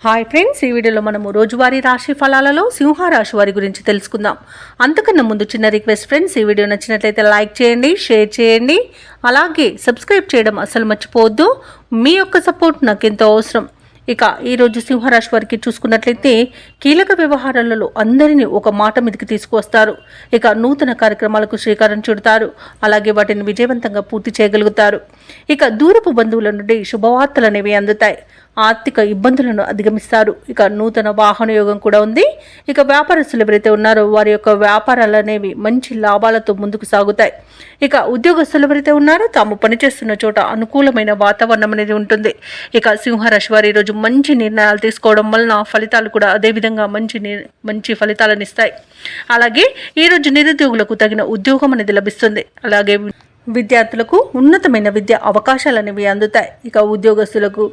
Hi friends, ఈ వీడియోలో మనము రోజువారీ రాశి ఫలాలలో సింహరాశి వారి గురించి తెలుసుకుందాం. అంతకన్నా ముందు చిన్న రిక్వెస్ట్ ఫ్రెండ్స్, ఈ వీడియో నచ్చినట్లయితే లైక్ చేయండి, షేర్ చేయండి, అలాగే సబ్స్క్రైబ్ చేయడం అసలు మర్చిపోవద్దు. మీ యొక్క సపోర్ట్ నాకు ఎంతో అవసరం. ఇక ఈరోజు సింహరాశి వారికి చూసుకున్నట్లయితే కీలక వ్యవహారాలలో అందరినీ ఒక మాట మీదకి తీసుకువస్తారు. ఇక నూతన కార్యక్రమాలకు శ్రీకారం చుడతారు, అలాగే వాటిని విజయవంతంగా పూర్తి చేయగలుగుతారు. ఇక దూరపు బంధువుల నుండి శుభవార్తలు అనేవి అందుతాయి. ఆర్థిక ఇబ్బందులను అధిగమిస్తారు. ఇక నూతన వాహన యోగం కూడా ఉంది. ఇక వ్యాపారస్తులు ఎవరైతే ఉన్నారో వారి యొక్క వ్యాపారాలు అనేవి మంచి లాభాలతో ముందుకు సాగుతాయి. ఇక ఉద్యోగస్తులు ఎవరైతే ఉన్నారో తాము పనిచేస్తున్న చోట అనుకూలమైన వాతావరణం అనేది ఉంటుంది. ఇక సింహరాశి వారు ఈరోజు మంచి నిర్ణయాలు తీసుకోవడం వలన ఫలితాలు కూడా అదేవిధంగా మంచి ఫలితాలను ఇస్తాయి. అలాగే ఈరోజు నిరుద్యోగులకు తగిన ఉద్యోగం అనేది లభిస్తుంది. అలాగే విద్యార్థులకు ఉన్నతమైన విద్యా అవకాశాలు అనేవి అందుతాయి. ఇక ఉద్యోగస్తులకు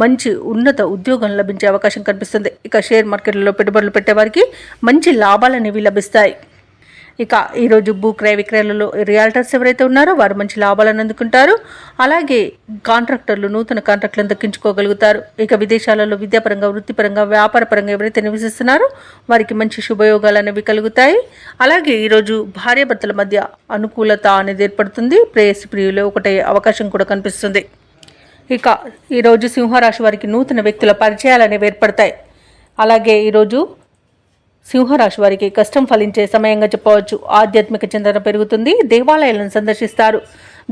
మంచి ఉన్నత ఉద్యోగం లభించే అవకాశం కనిపిస్తుంది. ఇక షేర్ మార్కెట్లలో పెట్టుబడులు పెట్టేవారికి మంచి లాభాలు అనేవి లభిస్తాయి. ఇక ఈరోజు భూ క్రయ విక్రయాలలో రియాల్టర్స్ ఎవరైతే ఉన్నారో వారు మంచి లాభాలను అందుకుంటారు. అలాగే కాంట్రాక్టర్లు నూతన కాంట్రాక్టులను దక్కించుకోగలుగుతారు. ఇక విదేశాలలో విద్యాపరంగా, వృత్తిపరంగా, వ్యాపారపరంగా ఎవరైతే నివసిస్తున్నారో వారికి మంచి శుభయోగాలు అనేవి కలుగుతాయి. అలాగే ఈరోజు భార్యాభర్తల మధ్య అనుకూలత అనేది ఏర్పడుతుంది. ప్రేయసి ప్రియులు ఒకటే అవకాశం కూడా కనిపిస్తుంది. ఇక ఈరోజు సింహరాశి వారికి నూతన వ్యక్తుల పరిచయాలు అనేవి ఏర్పడతాయి. అలాగే ఈరోజు సింహరాశి వారికి కష్టం ఫలించే సమయంగా చెప్పవచ్చు. ఆధ్యాత్మిక చింతన పెరుగుతుంది. దేవాలయాలను సందర్శిస్తారు.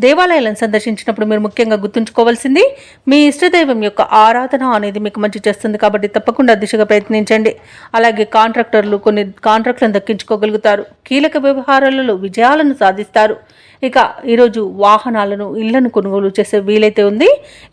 దేవాలయాలను సందర్శించినప్పుడు మీరు ముఖ్యంగా గుర్తుంచుకోవాల్సింది మీ ఇష్టదైవం యొక్క ఆరాధన అనేది మీకు మంచి చేస్తుంది. కాబట్టి తప్పకుండా దిశగా ప్రయత్నించండి. అలాగే కాంట్రాక్టర్లు కొన్ని కాంట్రాక్టులను దక్కించుకోగలుగుతారు. కీలక వ్యవహారాలలో విజయాలను సాధిస్తారు. ఇక ఈరోజు వాహనాలను, ఇళ్లను కొనుగోలు చేసే వీలైతే ఉంది.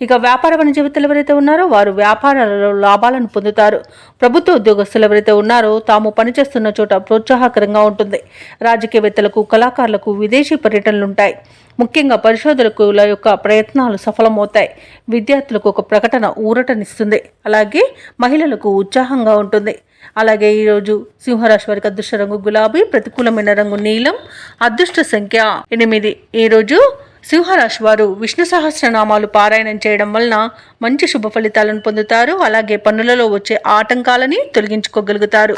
ఇక వ్యాపార వాణిజ్యవేత్తలు ఎవరైతే ఉన్నారో వారు వ్యాపారాలలో లాభాలను పొందుతారు. ప్రభుత్వ ఉద్యోగస్తులు ఎవరైతే ఉన్నారో తాము పనిచేస్తున్న చోట ప్రోత్సాహకరంగా ఉంటుంది. రాజకీయవేత్తలకు, కళాకారులకు విదేశీ పర్యటనలుంటాయి. ముఖ్యంగా పరిశోధకుల యొక్క ప్రయత్నాలు సఫలమవుతాయి. విద్యార్థులకు ఒక ప్రకటన ఊరటనిస్తుంది. అలాగే మహిళలకు ఉత్సాహంగా ఉంటుంది. అలాగే ఈరోజు సింహరాశి వారికి అదృష్ట రంగు గులాబీ, ప్రతికూలమైన రంగు నీలం, అదృష్ట సంఖ్య 8. ఈరోజు సింహరాశి వారు విష్ణు సహస్రనామాలు పారాయణం చేయడం వలన మంచి శుభ ఫలితాలను పొందుతారు. అలాగే పనులలో వచ్చే ఆటంకాలని తొలగించుకోగలుగుతారు.